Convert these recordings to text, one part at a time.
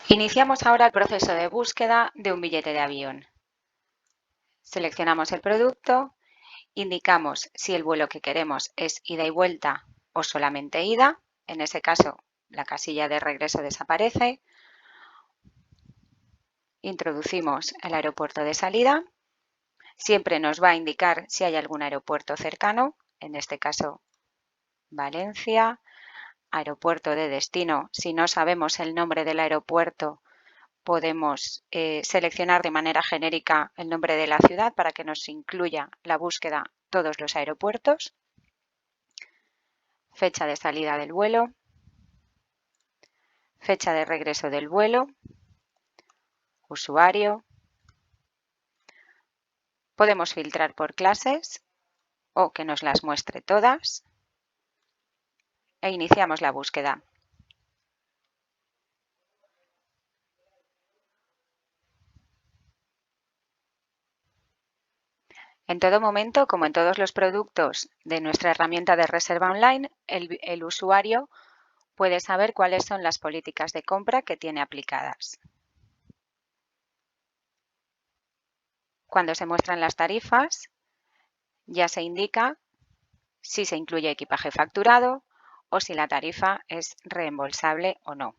Iniciamos ahora el proceso de búsqueda de un billete de avión. Seleccionamos el producto, indicamos si el vuelo que queremos es ida y vuelta o solamente ida. En ese caso, la casilla de regreso desaparece. Introducimos el aeropuerto de salida. Siempre nos va a indicar si hay algún aeropuerto cercano, en este caso Valencia. Aeropuerto de destino, si no sabemos el nombre del aeropuerto, podemos seleccionar de manera genérica el nombre de la ciudad para que nos incluya la búsqueda todos los aeropuertos. Fecha de salida del vuelo. Fecha de regreso del vuelo. Usuario. Podemos filtrar por clases o que nos las muestre todas. E iniciamos la búsqueda. En todo momento, como en todos los productos de nuestra herramienta de reserva online, el usuario puede saber cuáles son las políticas de compra que tiene aplicadas. Cuando se muestran las tarifas, ya se indica si se incluye equipaje facturado o si la tarifa es reembolsable o no.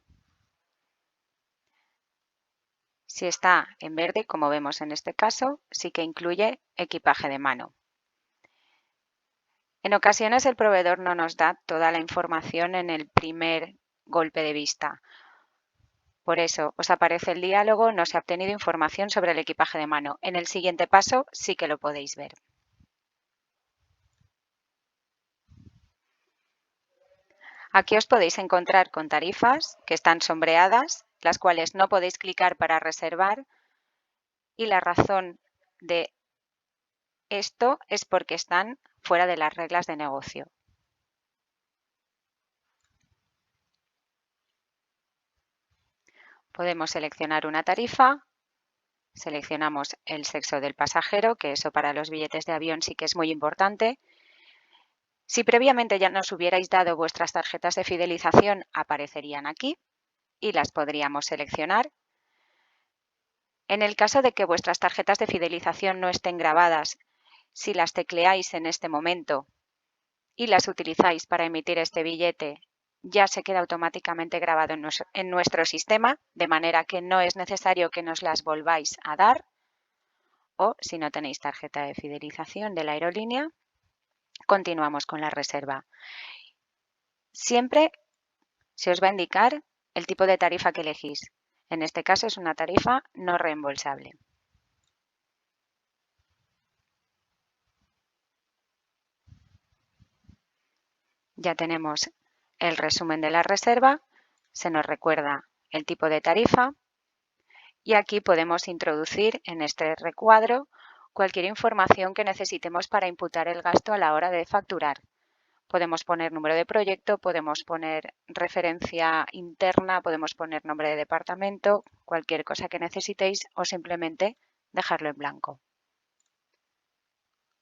Si está en verde, como vemos en este caso, sí que incluye equipaje de mano. En ocasiones el proveedor no nos da toda la información en el primer golpe de vista. Por eso os aparece el diálogo, no se ha obtenido información sobre el equipaje de mano. En el siguiente paso sí que lo podéis ver. Aquí os podéis encontrar con tarifas que están sombreadas, las cuales no podéis clicar para reservar, y la razón de esto es porque están fuera de las reglas de negocio. Podemos seleccionar una tarifa, seleccionamos el sexo del pasajero, que eso para los billetes de avión sí que es muy importante. Si previamente ya nos hubierais dado vuestras tarjetas de fidelización, aparecerían aquí y las podríamos seleccionar. En el caso de que vuestras tarjetas de fidelización no estén grabadas, si las tecleáis en este momento y las utilizáis para emitir este billete, ya se queda automáticamente grabado en nuestro sistema, de manera que no es necesario que nos las volváis a dar. O si no tenéis tarjeta de fidelización de la aerolínea, continuamos con la reserva. Siempre se os va a indicar el tipo de tarifa que elegís. En este caso es una tarifa no reembolsable. Ya tenemos el resumen de la reserva, se nos recuerda el tipo de tarifa y aquí podemos introducir en este recuadro cualquier información que necesitemos para imputar el gasto a la hora de facturar. Podemos poner número de proyecto, podemos poner referencia interna, podemos poner nombre de departamento, cualquier cosa que necesitéis o simplemente dejarlo en blanco.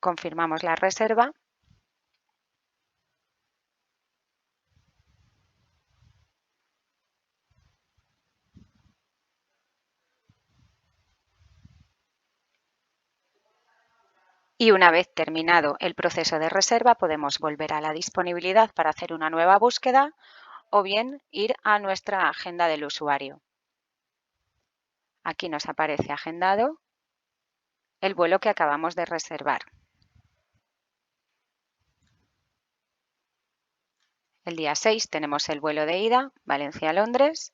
Confirmamos la reserva. Y una vez terminado el proceso de reserva, podemos volver a la disponibilidad para hacer una nueva búsqueda o bien ir a nuestra agenda del usuario. Aquí nos aparece agendado el vuelo que acabamos de reservar. El día 6 tenemos el vuelo de ida, Valencia-Londres.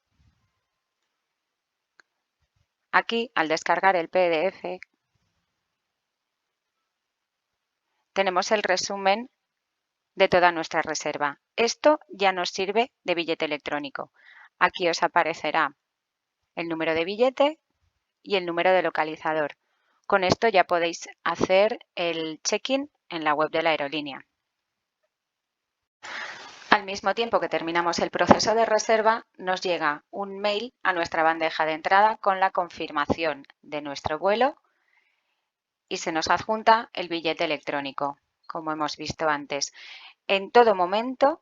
Aquí, al descargar el PDF, tenemos el resumen de toda nuestra reserva. Esto ya nos sirve de billete electrónico. Aquí os aparecerá el número de billete y el número de localizador. Con esto ya podéis hacer el check-in en la web de la aerolínea. Al mismo tiempo que terminamos el proceso de reserva, nos llega un mail a nuestra bandeja de entrada con la confirmación de nuestro vuelo y se nos adjunta el billete electrónico, como hemos visto antes. En todo momento,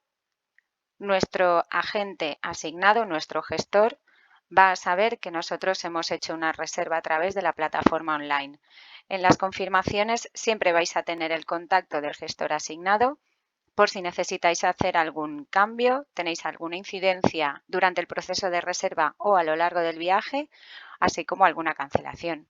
nuestro agente asignado, nuestro gestor, va a saber que nosotros hemos hecho una reserva a través de la plataforma online. En las confirmaciones siempre vais a tener el contacto del gestor asignado por si necesitáis hacer algún cambio, tenéis alguna incidencia durante el proceso de reserva o a lo largo del viaje, así como alguna cancelación.